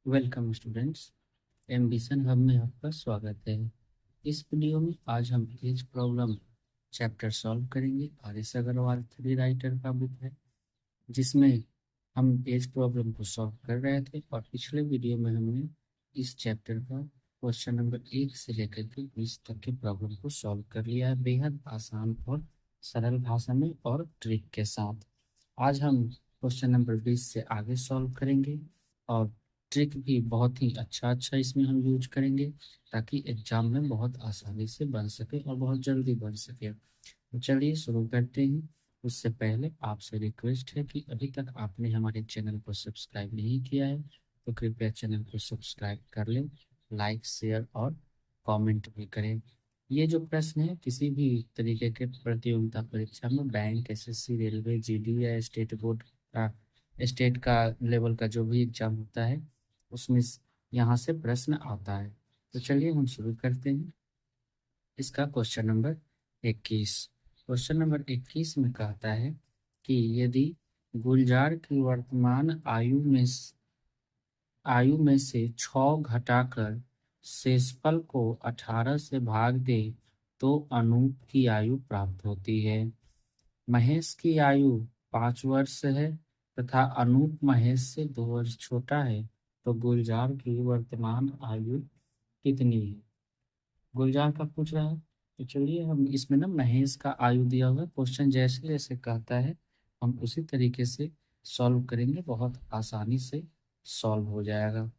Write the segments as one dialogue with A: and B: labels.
A: Welcome students. Ambition hub में आपका स्वागत है। इस वीडियो में आज हम एज प्रॉब्लम चैप्टर सॉल्व करेंगे। आर.एस. अग्रवाल थ्री राइटर का बुक है, जिसमें हम एज प्रॉब्लम को सॉल्व कर रहे थे। और पिछले वीडियो में हमने इस चैप्टर का क्वेश्चन नंबर 1 से लेकर के 20 तक के प्रॉब्लम को सॉल्व कर लिया है, बेहद आसान और सरल भाषा में और ट्रिक के साथ। आज हम क्वेश्चन नंबर 20 से आगे सॉल्व करेंगे और ट्रिक भी बहुत ही अच्छा इसमें हम यूज करेंगे, ताकि एग्जाम में बहुत आसानी से बन सके और बहुत जल्दी बन सके। तो चलिए शुरू करते हैं। उससे पहले आपसे रिक्वेस्ट है कि अभी तक आपने हमारे चैनल को सब्सक्राइब नहीं किया है तो कृपया चैनल को सब्सक्राइब कर लें, लाइक शेयर और कमेंट भी करें। ये जो प्रश्न है किसी भी तरीके के प्रतियोगिता परीक्षा में, बैंक, एसएससी, रेलवे, जीडी या स्टेट बोर्ड का, स्टेट का लेवल का जो भी एग्जाम होता है उसमें यहाँ से प्रश्न आता है। तो चलिए हम शुरू करते हैं। इसका क्वेश्चन नंबर 21। क्वेश्चन नंबर 21 में कहता है कि यदि गुलजार की वर्तमान आयु में से 6 घटाकर शेषफल को 18 से भाग दे तो अनूप की आयु प्राप्त होती है। महेश की आयु 5 वर्ष है तथा अनूप महेश से 2 वर्ष छोटा है, तो गुलजार की वर्तमान आयु कितनी है? गुलजार का पूछ रहा है। तो चलिए हम इसमें ना महेश का आयु दिया हुआ है, क्वेश्चन जैसे जैसे कहता है हम उसी तरीके से सॉल्व करेंगे, बहुत आसानी से सॉल्व हो जाएगा।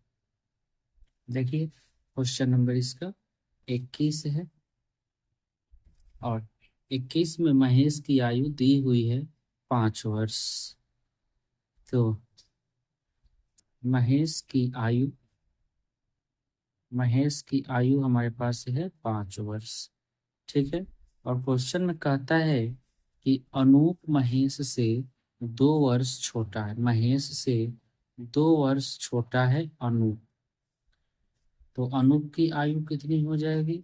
A: देखिए क्वेश्चन नंबर इसका 21 है और 21 में महेश की आयु दी हुई है 5 वर्ष। तो महेश की आयु महेश की आयु हमारे पास है 5 वर्ष। ठीक है। और क्वेश्चन में कहता है कि अनूप महेश से 2 वर्ष छोटा है। महेश से 2 वर्ष छोटा है अनूप। तो अनूप की आयु कितनी हो जाएगी?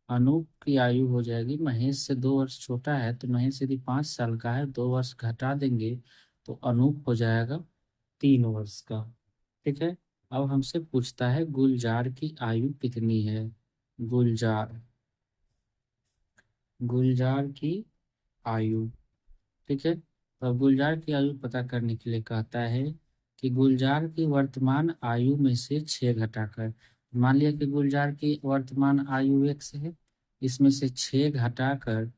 A: अनूप की आयु हो जाएगी, महेश से 2 वर्ष छोटा है तो महेश यदि 5 साल का है, 2 वर्ष घटा देंगे तो अनूप हो जाएगा 3 वर्ष का। ठीक है। अब हमसे पूछता है गुलजार की आयु कितनी है। गुलजार गुलजार की आयु। ठीक है। तो अब गुलजार की आयु पता करने के लिए कहता है कि गुलजार की वर्तमान आयु में से 6 घटाकर, मान लिया कि गुलजार की वर्तमान आयु x है, इसमें से 6 घटाकर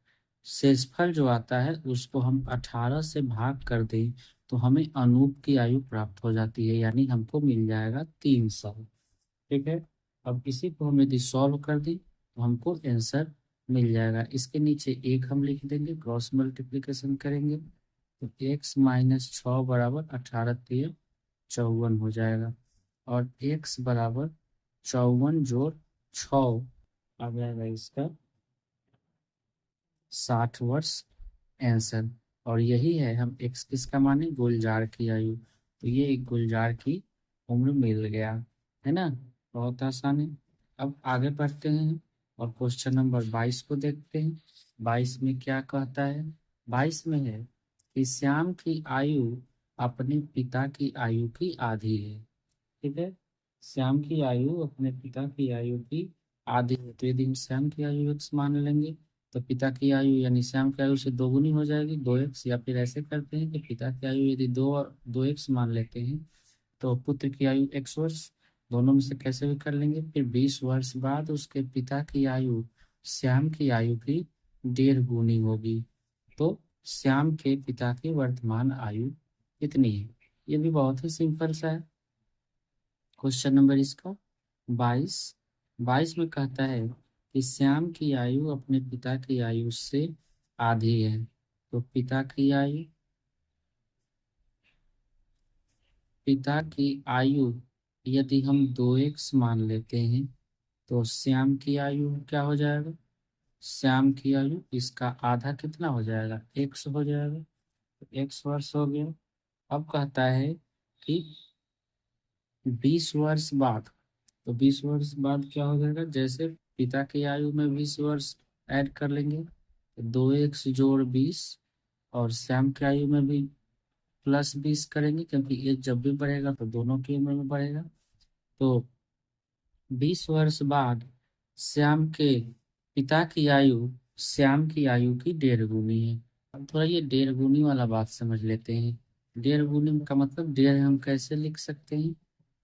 A: शेषफल जो आता है उसको हम 18 से भाग कर दें तो हमें अनूप की आयु प्राप्त हो जाती है, यानी हमको मिल जाएगा 3 साल। ठीक है। अब इसी को हम यदि सॉल्व कर दें तो हमको आंसर मिल जाएगा। इसके नीचे एक हम लिख देंगे, क्रॉस मल्टीप्लिकेशन करेंगे तो x-6 बराबर 18×3 = 54 हो जाएगा। और x बराबर 54 जोड़ 6 आ जाएगा इसका 60 वर्ष आंसर। और यही है, हम x किसका माने? गुलजार की आयु। तो ये एक गुलजार की उम्र मिल गया, है ना। बहुत आसान है। अब आगे बढ़ते हैं और क्वेश्चन नंबर 22 को देखते हैं। 22 में क्या कहता है? 22 में है कि श्याम की आयु अपने पिता की आयु की आधी है। ठीक है। श्याम की आयु अपने पिता की आयु की आधी है। तो यदि हम श्याम की आयु x मान लेंगे तो पिता की आयु यानी श्याम की आयु से दोगुनी हो जाएगी 2x। या फिर ऐसे करते हैं कि पिता की आयु यदि 2x मान लेते हैं तो पुत्र की आयु x वर्ष, दोनों में से कैसे भी कर लेंगे। फिर 20 वर्ष बाद उसके पिता की आयु श्याम की आयु की 1.5 गुनी होगी। तो श्याम के पिता की वर्तमान आयु कितनी है? ये भी बहुत ही सिंपल सा है। क्वेश्चन नंबर इसका 22। 22 में कहता है कि श्याम की आयु अपने पिता की आयु से आधी है। तो पिता की आयु यदि हम 2x मान लेते हैं तो श्याम की आयु क्या हो जाएगा? श्याम की आयु इसका आधा कितना हो जाएगा? x हो जाएगा। तो x वर्ष हो गया। अब कहता है कि 20 वर्ष बाद, तो 20 वर्ष बाद क्या हो जाएगा? जैसे पिता की आयु में 20 वर्ष ऐड कर लेंगे तो 2x जोड़ 20, और श्याम की आयु में भी +20 करेंगे क्योंकि एक जब भी बढ़ेगा तो दोनों की उम्र में बढ़ेगा। तो 20 वर्ष बाद श्याम के पिता की आयु श्याम की आयु की 1.5 गुनी है। अब थोड़ा ये 1.5 गुनी वाला बात समझ लेते हैं। 1.5 गुनी का मतलब 1.5 हम कैसे लिख सकते हैं,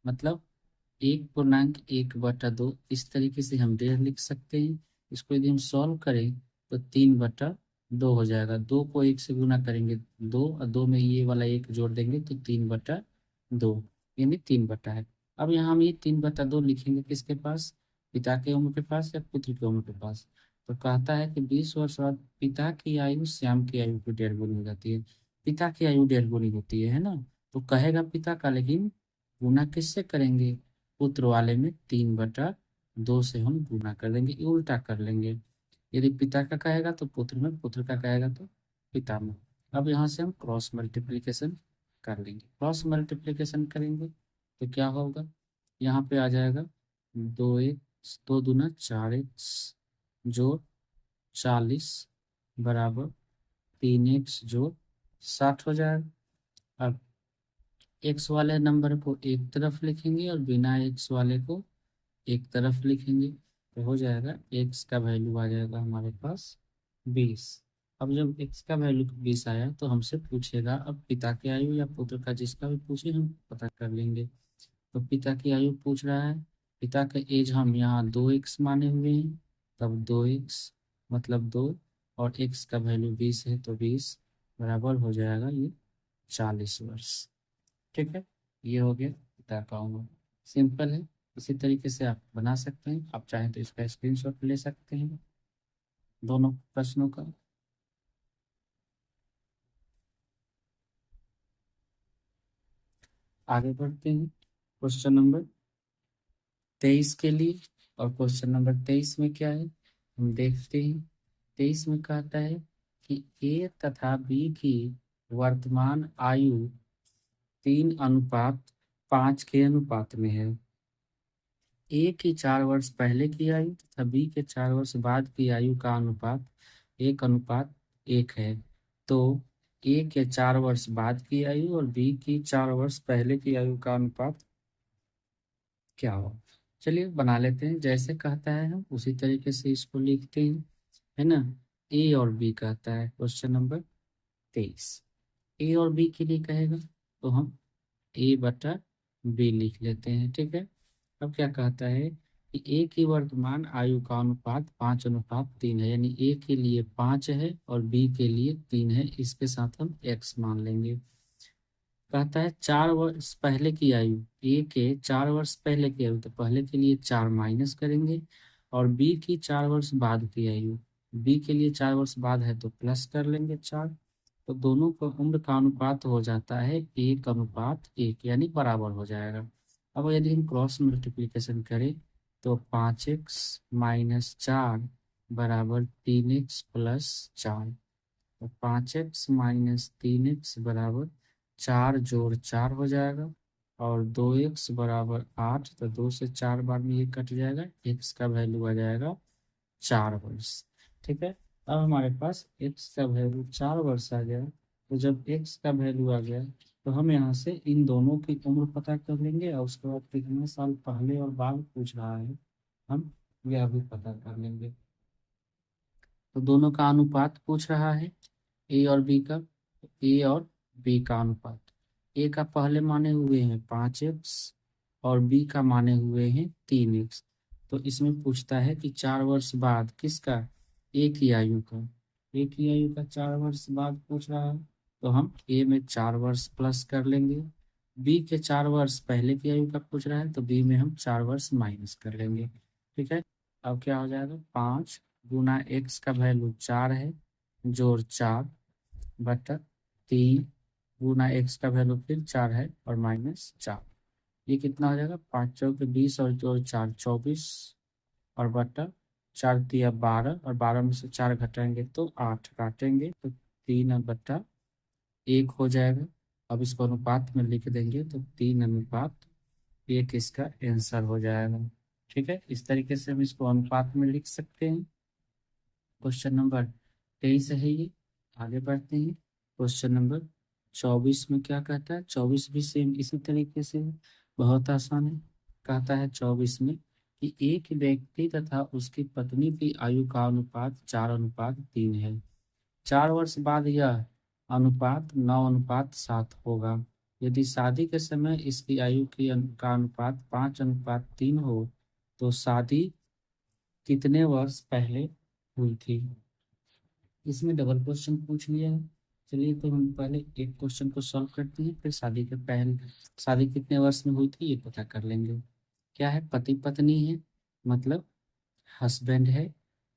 A: मतलब 1.1/2 इस तरीके से हम 1.5 लिख सकते हैं। इसको यदि हम सॉल्व करें तो 3/2 हो जाएगा। 2 को 1 से गुना करेंगे 2, और 2 में ये वाला 1 जोड़ देंगे तो 3/2, यानी 3 है। अब यहाँ हम ये 3/2 लिखेंगे किसके पास, पिता के उम्र के पास या पुत्र के उम्र के पास। तो कहता है कि 20 वर्ष बाद पिता की आयु श्याम की आयु की 1.5 गुनी हो जाती है। पिता की आयु 1.5 गुनी होती है ना, तो कहेगा पिता का, लेकिन गुना किससे करेंगे, पुत्र वाले में 3/2 से हम गुना कर देंगे, ये उल्टा कर लेंगे। यदि पिता का कहेगा तो पुत्र में, पुत्र का कहेगा तो पिता में। अब यहाँ से हम क्रॉस मल्टीप्लीकेशन कर लेंगे। क्रॉस मल्टीप्लीकेशन करेंगे तो क्या होगा, यहाँ पे आ जाएगा 2x 2 दूना 4x जोड़ 40 बराबर 3x जोड़ 60 हो जाएगा। अब एक्स वाले नंबर को एक तरफ लिखेंगे और बिना एक्स वाले को एक तरफ लिखेंगे, तो हो जाएगा एक्स का वैल्यू आ जाएगा हमारे पास 20। अब जब एक्स का वैल्यू 20 आया तो हमसे पूछेगा, अब पिता की आयु या पुत्र का, जिसका भी पूछे हम पता कर लेंगे। तो पिता की आयु पूछ रहा है, पिता का एज हम यहाँ 2x माने हुए हैं, तब 2x मतलब 2, और x का वैल्यू 20 है तो 20 बराबर हो जाएगा ये 40 वर्ष। ठीक है, ये हो गया पिता का उम्र। सिंपल है, इसी तरीके से आप बना सकते हैं। आप चाहें तो इसका स्क्रीनशॉट ले सकते हैं दोनों प्रश्नों का। आगे बढ़ते हैं क्वेश्चन नंबर 23 के लिए। और क्वेश्चन नंबर 23 में क्या है हम देखते हैं। 23 में कहता है कि ए तथा बी की वर्तमान आयु 3:5 के अनुपात में है। ए की 4 वर्ष पहले की आयु तथा बी के 4 वर्ष बाद की आयु का अनुपात 1:1 है। तो ए के 4 वर्ष बाद की आयु और बी की 4 वर्ष पहले की आयु का अनुपात क्या हो। चलिए बना लेते हैं, जैसे कहता है हम उसी तरीके से इसको लिखते हैं, है ना। ए और बी कहता है क्वेश्चन नंबर 23। ए और बी के लिए कहेगा तो हम A/B लिख लेते हैं, ठीक है। अब क्या कहता है कि ए की वर्तमान आयु का अनुपात 5:3 है, यानी ए के लिए 5 है और बी के लिए 3 है। इसके साथ हम x मान लेंगे। कहता है 4 वर्ष पहले की आयु, ए के 4 वर्ष पहले की आयु, तो पहले के लिए 4 माइनस करेंगे, और बी की 4 वर्ष बाद की आयु, बी के लिए 4 वर्ष बाद है तो प्लस कर लेंगे 4। तो दोनों का उम्र का अनुपात हो जाता है 1:1, यानी बराबर हो जाएगा। अब यदि हम क्रॉस मल्टीप्लिकेशन करें तो 5x - 4 बराबर 3x + 4। तो 5x - 3x बराबर 4 + 4 हो जाएगा, और 2x बराबर 8, तो 2 से 4 बार में ये कट जाएगा, x का वैल्यू आ जाएगा 4 वर्ष। ठीक है, अब हमारे पास x का वैल्यू 4 वर्ष आ गया। तो जब x का वैल्यू आ गया तो हम यहाँ से इन दोनों की उम्र पता कर लेंगे, और उसके बाद कितने साल पहले और बाद पूछ रहा है हम यह भी पता कर लेंगे। तो दोनों का अनुपात पूछ रहा है ए और बी का, ए और बी का अनुपात। ए का पहले माने हुए हैं 5x और बी का माने हुए हैं 3x। तो इसमें पूछता है कि 4 वर्ष बाद किसका, ए की आयु का। ए की आयु का 4 वर्ष बाद पूछ रहा है, तो हम ए में 4 वर्ष प्लस कर लेंगे। बी के 4 वर्ष पहले की आयु का पूछ रहा है तो बी में हम 4 वर्ष माइनस कर लेंगे। ठीक है, अब क्या हो जाएगा, 5 × x का वैल्यू 4 है जोड़ 4/3 गुना x का वैल्यू फिर 4 है और -4। ये कितना हो जाएगा, 5×4 = 20 और जोड़ 4 24, और बटा 4×3 = 12, और 12 में से 4 घटाएंगे तो 8 काटेंगे तो 3/1 हो जाएगा। अब इसको अनुपात में लिख देंगे तो 3:1 इसका आंसर हो जाएगा। ठीक है, इस तरीके से हम इसको अनुपात में लिख सकते हैं। क्वेश्चन नंबर 23 है ये। आगे बढ़ते हैं क्वेश्चन नंबर 24 में क्या कहता है। 24 भी सेम इसी तरीके से है, बहुत आसान है। कहता है 24 में कि एक व्यक्ति तथा उसकी पत्नी की आयु का अनुपात 4:3 है। 4 वर्ष बाद यह अनुपात 9:7 होगा। यदि शादी के समय इसकी आयु की का अनुपात 5:3 हो तो शादी कितने वर्ष पहले हुई थी। इसमें डबल क्वेश्चन पूछ लिया है। चलिए तो हम पहले एक क्वेश्चन को सॉल्व करते हैं, फिर शादी कितने वर्ष में हुई थी ये पता कर लेंगे। क्या है, पति पत्नी है, मतलब हस्बैंड है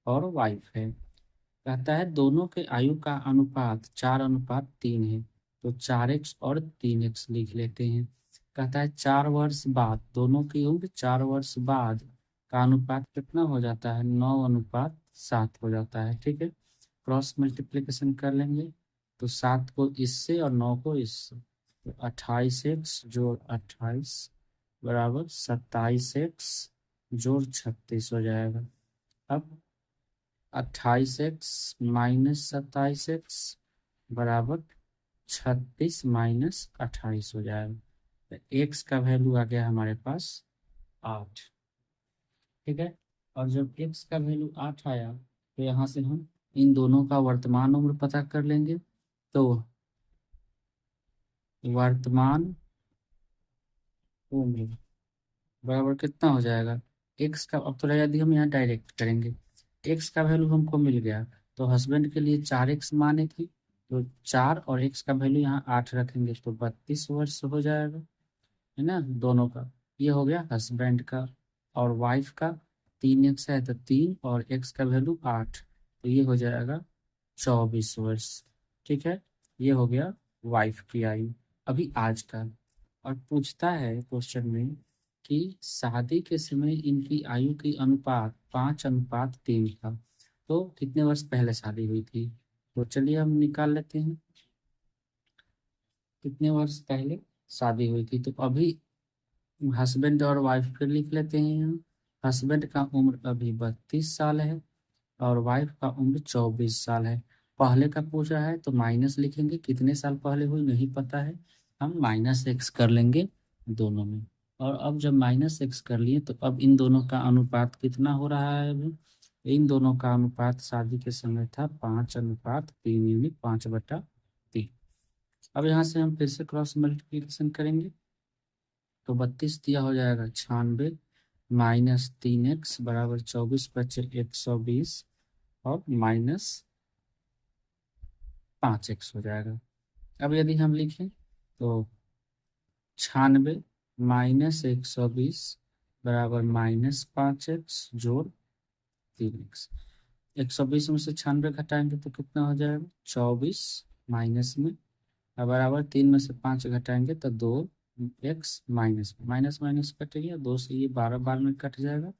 A: और वाइफ है। कहता है दोनों के आयु का अनुपात 4:3 है, तो 4x और 3x लिख लेते हैं। कहता है 4 वर्ष बाद, दोनों की उम्र 4 वर्ष बाद का अनुपात कितना हो जाता है, 9:7 हो जाता है। ठीक है, क्रॉस मल्टीप्लिकेशन कर लेंगे तो 7 को इससे और 9 को इससे, तो 28x जोड़ 28 बराबर 27x जोड़ 36 हो जाएगा। अब 28x माइनस 27x बराबर 36 माइनस 28 हो जाएगा। तो x का वैल्यू आ गया हमारे पास 8। ठीक है, और जब x का वैल्यू 8 आया तो यहाँ से हम इन दोनों का वर्तमान उम्र पता कर लेंगे। तो वर्तमान उम्र बराबर कितना हो जाएगा, x का, अब थोड़ा यदि हम यहाँ डायरेक्ट करेंगे, x का वैल्यू हमको मिल गया तो हस्बैंड के लिए 4x माने थी, तो 4 और x का वैल्यू यहाँ 8 रखेंगे तो 32 वर्ष हो जाएगा, है ना, दोनों का। ये हो गया हस्बैंड का। और वाइफ का 3x है तो 3 और x का वैल्यू 8, तो ये हो जाएगा 24 वर्ष। ठीक है, ये हो गया वाइफ की आयु अभी आज का। और पूछता है क्वेश्चन में कि शादी के समय इनकी आयु की अनुपात 5:3 था, तो कितने वर्ष पहले शादी हुई थी। तो चलिए हम निकाल लेते हैं कितने वर्ष पहले शादी हुई थी। तो अभी हस्बैंड और वाइफ फिर लिख लेते हैं यहाँ। हस्बैंड का उम्र अभी 32 साल है और वाइफ का उम्र 24 साल है। पहले का पूछा है तो माइनस लिखेंगे, कितने साल पहले हुई नहीं पता है, हम -x कर लेंगे दोनों में। और अब जब -x कर लिए तो अब इन दोनों का अनुपात कितना हो रहा है, अभी इन दोनों का अनुपात शादी के समय था 5:3 यानी 5/3। अब यहाँ से हम फिर से क्रॉस मल्टीप्लिकेशन करेंगे तो 32 दिया हो जाएगा 96 माइनस 3x बराबर 24 बचे 120 और माइनस 5x हो जाएगा। अब यदि हम लिखें तो 96 माइनस 120 बराबर -5x जोड़ 3x। 120 में से 96 घटाएंगे तो कितना हो जाएगा 24 माइनस में, और बराबर 3 में से 5 घटाएंगे तो 2x minus minus minus cut गया, 2 से ये 12 बार में कट जाएगा।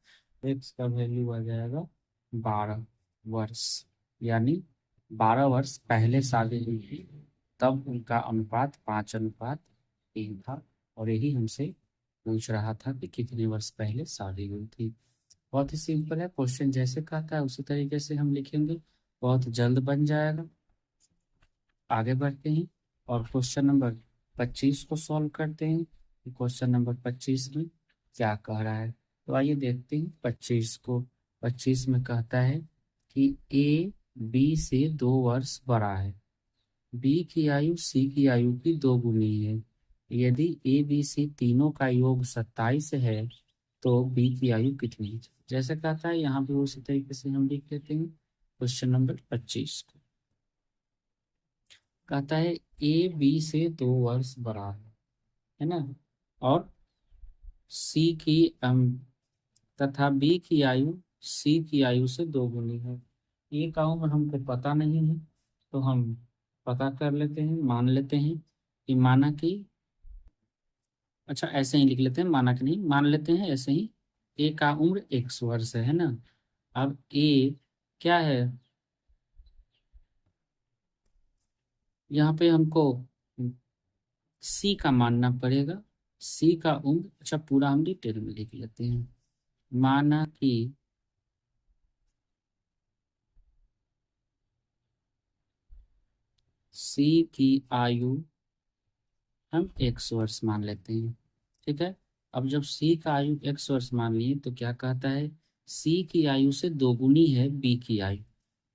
A: x का वैल्यू आ जाएगा 12 वर्ष, यानी 12 वर्ष पहले शादी हुई थी, तब उनका अनुपात 5:3 था। और यही हमसे पूछ रहा था कि कितने वर्ष पहले शादी हुई थी। बहुत ही सिंपल है, क्वेश्चन जैसे कहता है उसी तरीके से हम लिखेंगे, बहुत जल्द बन जाएगा। आगे बढ़ते हैं और क्वेश्चन नंबर 25 को सॉल्व करते हैं। क्वेश्चन नंबर 25 में क्या कह रहा है, तो आइए देखते हैं 25 को। 25 में कहता है कि ए बी से 2 वर्ष बड़ा है, बी की आयु सी की आयु की 2 गुनी है। यदि ए बी सी तीनों का योग 27 है तो बी की आयु कितनी है। जैसे कहता है यहाँ भी उसी तरीके से हम लिख लेते हैं क्वेश्चन नंबर 25 को। कहता है ए बी से 2 वर्ष बड़ा है ना, और सी की तथा बी की आयु सी की आयु से 2 गुनी है। ए का उम्र हमको पता नहीं है तो हम पता कर लेते हैं, मान लेते हैं कि माना कि, अच्छा ऐसे ही लिख लेते हैं, माना कि नहीं, मान लेते हैं ऐसे ही। ए का उम्र x वर्ष है ना। अब ए क्या है, यहाँ पे हमको सी का मानना पड़ेगा। सी का उम्र, अच्छा पूरा हम डिटेल में लिख लेते हैं। माना कि सी की आयु हम x वर्ष मान लेते हैं। ठीक है, अब जब सी का आयु x वर्ष मान लिए तो क्या कहता है, सी की आयु से दोगुनी है बी की आयु।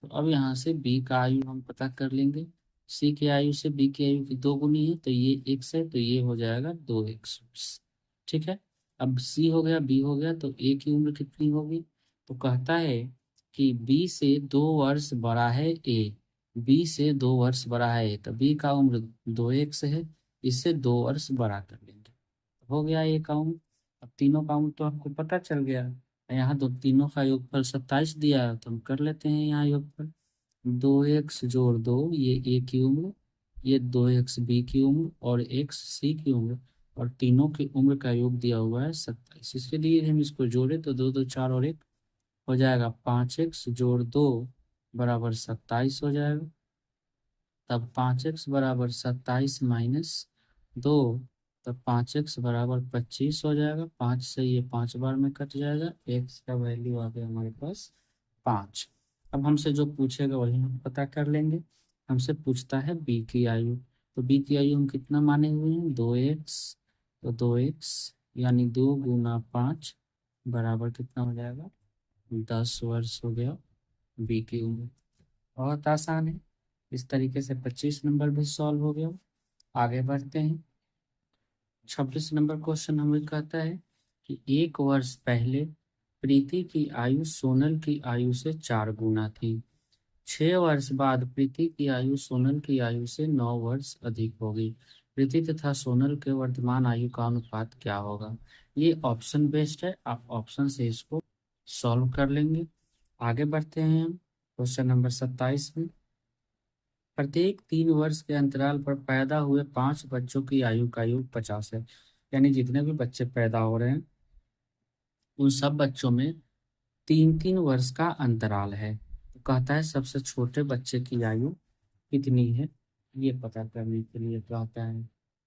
A: तो अब यहाँ से बी का आयु हम पता कर लेंगे। सी की आयु से बी की आयु की दोगुनी है, तो ये x है, तो ये हो जाएगा 2x वर्ष। ठीक है। अब सी हो गया, बी हो गया, तो ए की उम्र कितनी होगी। तो कहता है कि बी से 2 वर्ष बड़ा है ए। बी से 2 वर्ष बड़ा है ए, तो बी का उम्र 2x है, इससे 2 वर्ष बड़ा कर लेंगे। हो गया ए का उम्र। अब तीनों का उम्र तो आपको पता चल गया। यहाँ तो तीनों का योगफल 27 दिया है, तो हम कर लेते हैं यहाँ योगफल। 2x जोड़ 2 ये ए की उम्र, ये 2x बी की उम्र और x सी की उम्र, और तीनों की उम्र का योग दिया हुआ है 27। इसके लिए हम इसको जोड़े तो 2 2 4 और 1 हो जाएगा 5x जोड़ 2 बराबर 27 हो जाएगा। तब 5x बराबर 27 माइनस 2, तब 5x बराबर 25 हो जाएगा। 5 से ये 5 बार में कट जाएगा, x का वैल्यू आ गया हमारे पास 5। अब हमसे जो पूछेगा वही हम पता कर लेंगे। हमसे पूछता है बी की आयु, तो बी की आयु हम कितना माने हुए हैं, 2x। तो 2x यानी 2 गुना 5 बराबर कितना हो जाएगा, 10 वर्ष हो गया बी की उम्र। बहुत आसान है। इस तरीके से 25 नंबर भी सॉल्व हो गया। आगे बढ़ते हैं। 26 नंबर क्वेश्चन हमें कहता है कि 1 वर्ष पहले प्रीति की आयु सोनल की आयु से 4 गुना थी। 6 वर्ष बाद प्रीति की आयु सोनल की आयु से 9 वर्ष अधिक होगी। प्रीति तथा सोनल के वर्तमान आयु का अनुपात क्या होगा। ये ऑप्शन बेस्ड है, आप ऑप्शन से इसको सॉल्व कर लेंगे। आगे बढ़ते हैं हम क्वेश्चन नंबर 27 में। प्रत्येक 3 वर्ष के अंतराल पर पैदा हुए 5 बच्चों की आयु का योग 50 है। यानी जितने भी बच्चे पैदा हो रहे हैं उन सब बच्चों में 3 3 वर्ष का अंतराल है। तो कहता है सबसे छोटे बच्चे की आयु कितनी है, ये पता करने के लिए कहता है।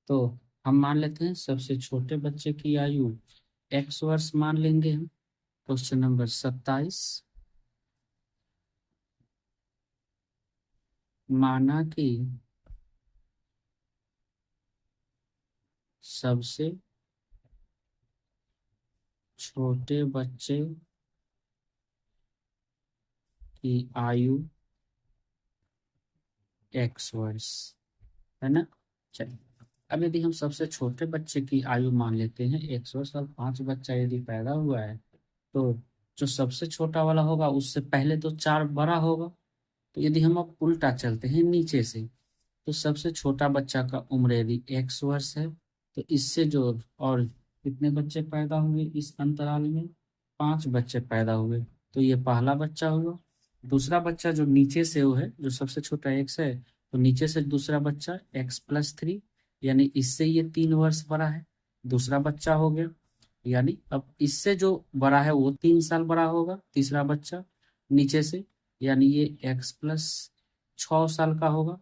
A: तो हम मान लेते हैं सबसे छोटे बच्चे की आयु x वर्ष मान लेंगे हम। क्वेश्चन नंबर 27, माना कि सबसे छोटे बच्चे की आयु x वर्ष है ना। चलिए, अब यदि हम सबसे छोटे बच्चे की आयु मान लेते हैं x वर्ष, और 5 बच्चा यदि पैदा हुआ है, तो जो सबसे छोटा वाला होगा उससे पहले तो 4 बड़ा होगा। तो यदि हम अब उल्टा चलते हैं नीचे से, तो सबसे छोटा बच्चा का उम्र यदि x वर्ष है, तो इससे जो और कितने बच्चे पैदा हुए इस अंतराल में, 5 बच्चे पैदा हुए, तो ये पहला बच्चा हुआ। दूसरा बच्चा जो नीचे से वो है, जो सबसे छोटा x है, तो नीचे से दूसरा बच्चा x+3, यानी इससे ये 3 वर्ष बड़ा है, दूसरा बच्चा हो गया। यानी अब इससे जो बड़ा है वो 3 साल बड़ा होगा, तीसरा बच्चा नीचे से, यानी ये x+6 साल का होगा।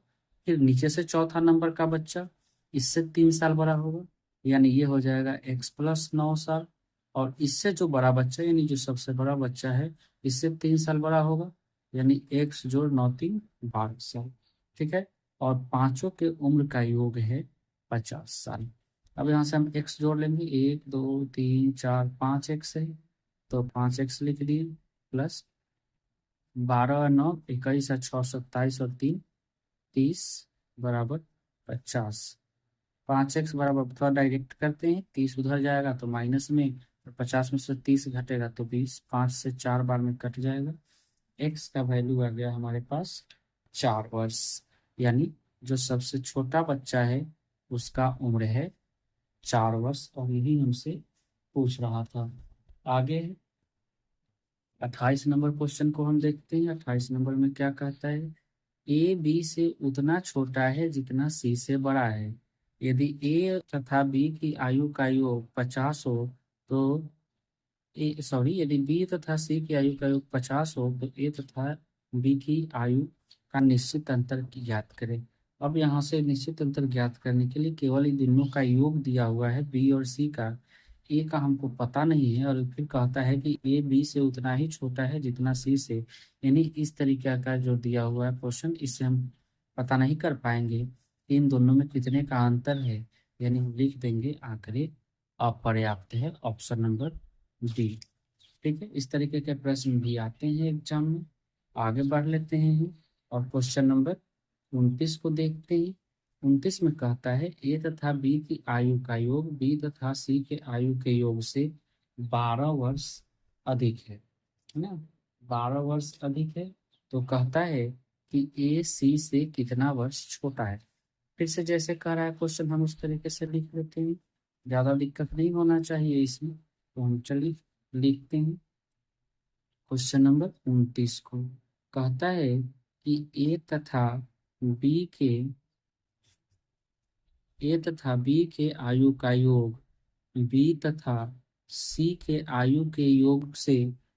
A: फिर नीचे से चौथा नंबर का बच्चा इससे 3 साल बड़ा होगा, यानी ये हो जाएगा x+9 साल। और इससे जो बड़ा बच्चा यानी जो सबसे बड़ा बच्चा है, इससे 3 साल बड़ा होगा, यानी x जोड़ 9 3 12 साल। ठीक है। और पांचों के उम्र का योग है 50 साल। अब यहाँ से हम x जोड़ लेंगे, 1 2 3 4 5 x है, तो 5x लिख दिए, प्लस 12 9 21 6 27 और 3 30 बराबर 50। 5x बराबर, थोड़ा डायरेक्ट करते हैं, 30 उधर जाएगा तो माइनस में, और 50 में से 30 घटेगा तो 20, 5 से 4 बार में कट जाएगा। x का वैल्यू आ गया हमारे पास 4 वर्ष। यानी जो सबसे छोटा बच्चा है उसका उम्र है 4 वर्ष, और यही हमसे पूछ रहा था। आगे 28 नंबर क्वेश्चन को हम देखते हैं। 28 नंबर में क्या कहता है, ए बी से उतना छोटा है जितना सी से बड़ा है। यदि ए तथा बी की आयु का योग 50 हो, तो यदि बी तथा सी की आयु का योग 50 हो, तो ए तथा बी की आयु का निश्चित अंतर की ज्ञात करें। अब यहाँ से निश्चित अंतर ज्ञात करने के लिए केवल इन दोनों का योग दिया हुआ है, बी और सी का। ए का हमको पता नहीं है, और फिर कहता है कि ए बी से उतना ही छोटा है जितना सी से। यानी इस तरीके का जो दिया हुआ है क्वेश्चन, इससे हम पता नहीं कर पाएंगे कि इन दोनों में कितने का अंतर है। यानी हम लिख देंगे आंकड़े अपर्याप्त है, ऑप्शन नंबर डी। ठीक है, इस तरीके के प्रश्न भी आते हैं एग्जाम में। आगे बढ़ लेते हैं हम और क्वेश्चन नंबर 29 को देखते हैं। 29 में कहता है ए तथा बी की आयु का योग बी तथा सी के आयु के योग से 12 वर्ष अधिक है ना। 12 वर्ष अधिक है तो कहता है कि ए सी से कितना वर्ष छोटा है। फिर से जैसे कह रहा है क्वेश्चन, हम उस तरीके से लिख लेते हैं, ज़्यादा दिक्कत नहीं होना चाहिए इसमें। तो हम चलिए लिखते हैं क्वेश्चन नंबर 29 को। कहता है कि बी के ए तथा बी के आयु का योग बी तथा सी के आयु के योग से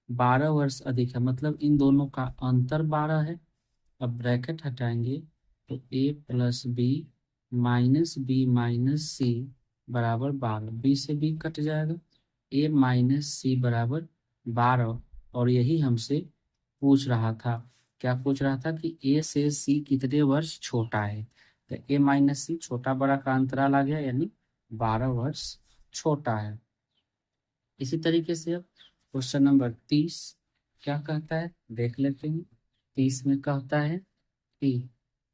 A: 12 वर्ष अधिक है, मतलब इन दोनों का अंतर 12 है। अब ब्रैकेट हटाएंगे तो ए प्लस बी माइनस सी बराबर 12, बी से बी कट जाएगा, ए माइनस सी बराबर 12। और यही हमसे पूछ रहा था, क्या पूछ रहा था कि ए से सी कितने वर्ष छोटा है। तो ए माइनस सी छोटा बड़ा का अंतराल आ गया, यानी 12 वर्ष छोटा है। इसी तरीके से अब क्वेश्चन नंबर 30 क्या कहता है देख लेते हैं। 30 में कहता है कि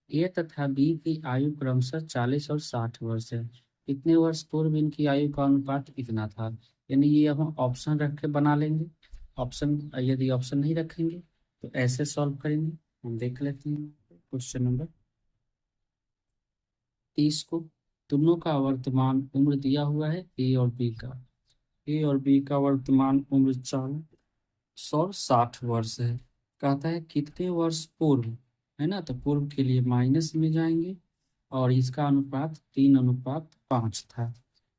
A: ए तथा बी की आयु क्रमशः 40 और 60 वर्ष है। कितने वर्ष पूर्व इनकी आयु का अनुपात कितना था। यानी ये हम ऑप्शन रख के बना लेंगे। ऑप्शन, यदि ऑप्शन नहीं रखेंगे तो ऐसे सॉल्व करेंगे। हम देख लेते हैं क्वेश्चन नंबर 30 को। दोनों का वर्तमान उम्र दिया हुआ है ए और बी का। ए और बी का वर्तमान उम्र 40 और 60 वर्ष है। कहता है कितने वर्ष पूर्व, है ना। तो पूर्व के लिए माइनस में जाएंगे और इसका अनुपात 3:5 था।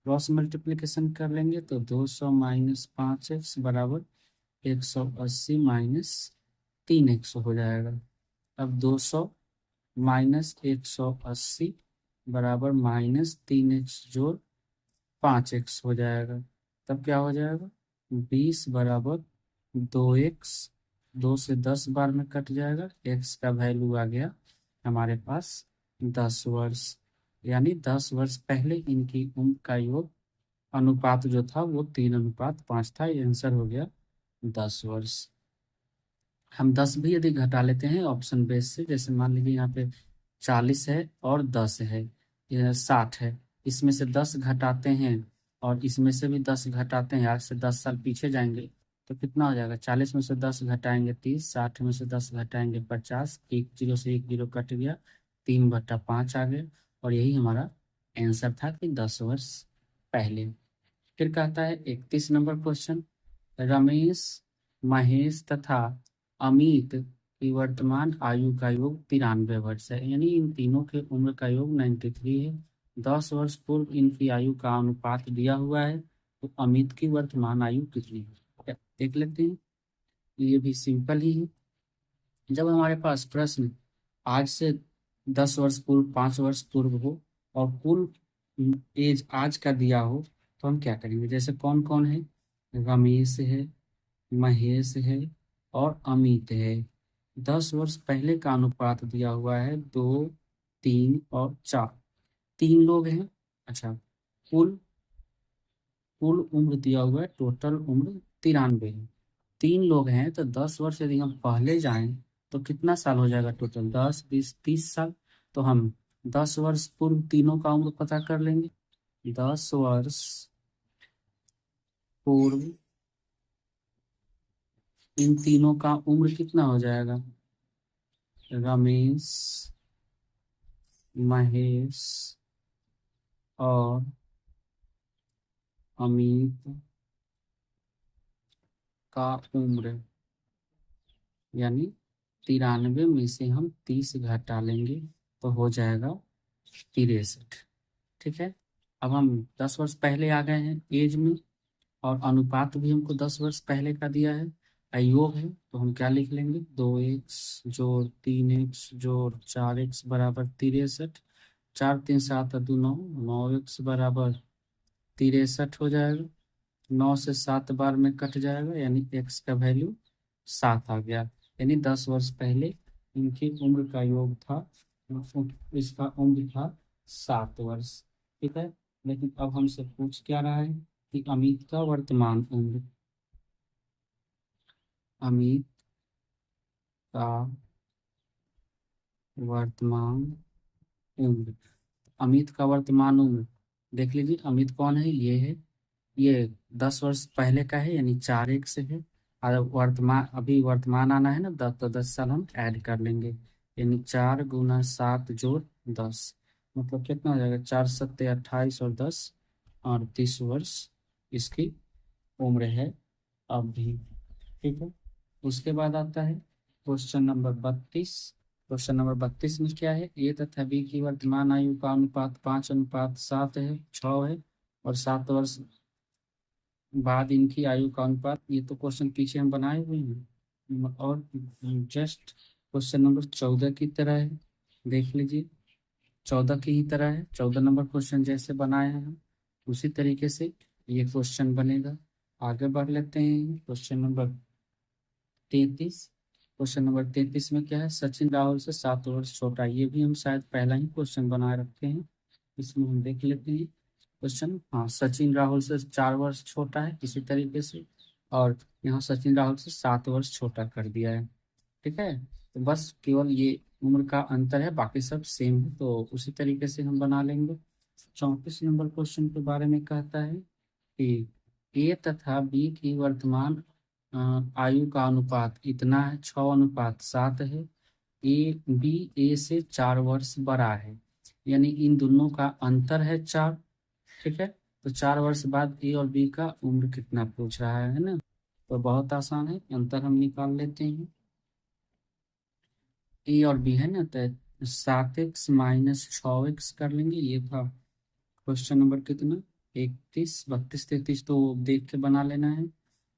A: क्रॉस मल्टीप्लिकेशन कर लेंगे तो 200 माइनस 5x बराबर 180 माइनस 3x हो जाएगा। अब 200 माइनस 180 बराबर माइनस 3x जोड़ 5x हो जाएगा। तब क्या हो जाएगा 20 बराबर 2x, 2 से 10 बार में कट जाएगा, x का वैल्यू आ गया हमारे पास 10 वर्ष। यानी 10 वर्ष पहले इनकी उम्र का योग अनुपात जो था वो 3:5 था। ये आंसर हो गया 10 वर्ष। हम 10 भी यदि घटा लेते हैं ऑप्शन बेस से, जैसे मान लीजिए यहाँ पे 40 है और 10 है, यह 60 है, इसमें से 10 घटाते हैं और इसमें से भी 10 घटाते हैं, आज से 10 साल पीछे जाएंगे तो कितना हो जाएगा। 40 में से 10 घटाएंगे 30, 60 में से 10 घटाएंगे 50, एक जीरो से एक जीरो कट गया, 3/5 आ गए। और यही हमारा आंसर था कि 10 वर्ष पहले। फिर कहता है 31 नंबर क्वेश्चन, रमेश, महेश तथा अमित की वर्तमान आयु का योग 93 वर्ष है। यानी इन तीनों के उम्र का योग 93 है। 10 वर्ष पूर्व इनकी आयु का अनुपात दिया हुआ है, तो अमित की वर्तमान आयु कितनी है देख लेते हैं। ये भी सिंपल ही है। जब हमारे पास प्रश्न आज से 10 वर्ष पूर्व, 5 वर्ष पूर्व हो और कुल एज आज का दिया हो तो हम क्या करेंगे। जैसे कौन कौन है, रमेश है, महेश है और अमित है। 10 वर्ष पहले का अनुपात दिया हुआ है 2, 3 और 4, 3 लोग हैं। अच्छा, कुल कुल उम्र दिया हुआ है, टोटल उम्र 93 है। 3 लोग हैं तो 10 वर्ष यदि हम पहले जाएं तो कितना साल हो जाएगा टोटल, 10, 20, 30 साल। तो हम 10 वर्ष पूर्व तीनों का उम्र पता कर लेंगे। 10 वर्ष पूर्व इन तीनों का उम्र कितना हो जाएगा, रमेश, महेश और अमित का उम्र, यानी 93 में से हम 30 घटा लेंगे तो हो जाएगा 63। ठीक है, अब हम 10 वर्ष पहले आ गए हैं एज में और अनुपात भी हमको 10 वर्ष पहले का दिया है। योग है तो हम क्या लिख लेंगे, 2x जोड़ 3x जोड़ 4x बराबर 63। 4 3 7 2 9, 9x बराबर 63 हो जाएगा। 9 से 7 बार में कट जाएगा, यानी x का वैल्यू 7 आ गया। यानी 10 वर्ष पहले इनकी उम्र का योग था, इसका उम्र था 7 वर्ष। ठीक है, लेकिन अब हमसे पूछ क्या रहा है कि अमित का वर्तमान उम्र, अमित का वर्तमान उम्र, अमित का वर्तमान उम्र देख लीजिए। अमित कौन है, ये है। ये 10 वर्ष पहले का है, यानी 4 से है। और वर्तमान, अभी वर्तमान आना है ना 10, तो 10 साल हम ऐड कर लेंगे, यानी 4 × 7 + 10, मतलब कितना हो जाएगा, 4 × 7 = 28 और 10 38 वर्ष इसकी उम्र है अभी। ठीक है। उसके बाद आता है क्वेश्चन नंबर 32। क्वेश्चन नंबर 32 में क्या है, ए तथा बी की वर्तमान आयु का अनुपात 5:7 है, 6 है, और 7 वर्ष बाद इनकी आयु का अनुपात, ये तो क्वेश्चन पीछे हम बनाए हुए हैं और जस्ट क्वेश्चन नंबर 14 की तरह है। देख लीजिए, 14 की ही तरह है। 14 नंबर क्वेश्चन जैसे बनाए हैं हम, उसी तरीके से ये क्वेश्चन बनेगा। आगे बढ़ लेते हैं। Question number 33। क्वेश्चन नंबर 33 में क्या है, सचिन राहुल से 7 वर्ष छोटा। ये भी हम शायद पहला ही क्वेश्चन बना रखे हैं, इसमें हम देख लेते हैं क्वेश्चन। हाँ, सचिन राहुल से 4 वर्ष छोटा है इसी तरीके से, और यहाँ सचिन राहुल से 7 वर्ष छोटा कर दिया है। ठीक है, तो बस केवल ये उम्र का अंतर है, बाकी सब सेम है, तो उसी तरीके से हम बना लेंगे। 34 नंबर क्वेश्चन के बारे में कहता है कि ए तथा बी की वर्तमान आयु का अनुपात इतना है, 6:7 है। बी ए से 4 वर्ष बड़ा है, यानी इन दोनों का अंतर है 4। ठीक है, तो 4 वर्ष बाद ए और बी का उम्र कितना पूछ रहा है ना। तो बहुत आसान है, अंतर हम निकाल लेते हैं। ए और बी है ना, तो 7x - 6x कर लेंगे। ये था क्वेश्चन नंबर कितना, 31, 32, 33, तो देख के बना लेना है।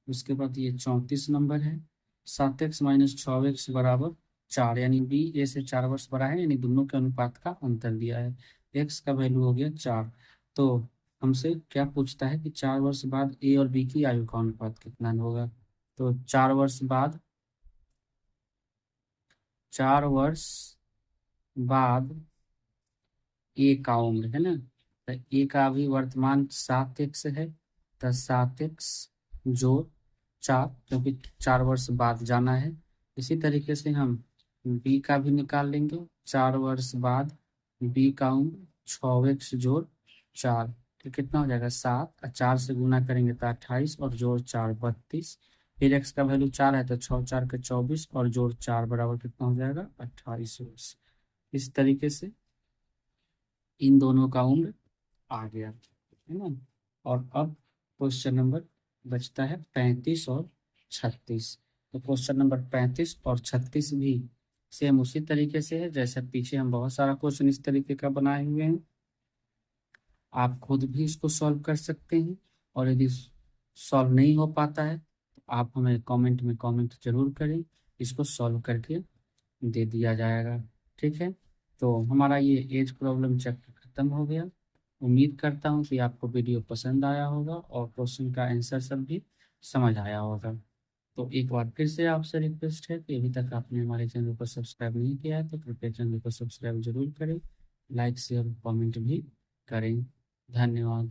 A: उसके बाद ये 34 नंबर है, 7x - 6x = 4, यानी बी ए से 4 वर्ष बड़ा है, यानी दोनों के अनुपात का अंतर दिया है। एक्स का वैल्यू हो गया 4। तो हमसे क्या पूछता है कि 4 वर्ष बाद ए और बी की आयु का अनुपात कितना होगा। तो 4 वर्ष बाद ए का उम्र है ना, तो ए का अभी वर्तमान 7x है, तो 7x + 4, क्योंकि 4 वर्ष बाद जाना है। इसी तरीके से हम बी का भी निकाल लेंगे। 4 वर्ष बाद बी का उम्र 6x + 4, तो कितना हो जाएगा, 7, और 4 से गुना करेंगे तो 28, और जोड़ 4 32। फिर एक्स का वैल्यू 4 है, तो 6×4 = 24, और जोड़ 4 बराबर कितना हो जाएगा, 28 वर्ष। इस तरीके से इन दोनों का उम्र आ गया, है ना। और अब क्वेश्चन नंबर बचता है 35 और 36। तो क्वेश्चन नंबर 35 और 36 भी सेम उसी तरीके से है, जैसे पीछे हम बहुत सारा क्वेश्चन इस तरीके का बनाए हुए हैं। आप खुद भी इसको सॉल्व कर सकते हैं, और यदि सॉल्व नहीं हो पाता है तो आप हमें कमेंट में कमेंट जरूर करें, इसको सॉल्व करके दे दिया जाएगा। ठीक है, तो हमारा ये एज प्रॉब्लम चैप्टर खत्म हो गया। उम्मीद करता हूँ कि आपको वीडियो पसंद आया होगा और क्वेश्चन का आंसर सब भी समझ आया होगा। तो एक बार फिर से आपसे रिक्वेस्ट है कि अभी तक आपने हमारे चैनल को सब्सक्राइब नहीं किया है तो कृपया चैनल को सब्सक्राइब जरूर करें, लाइक शेयर कमेंट भी करें। धन्यवाद।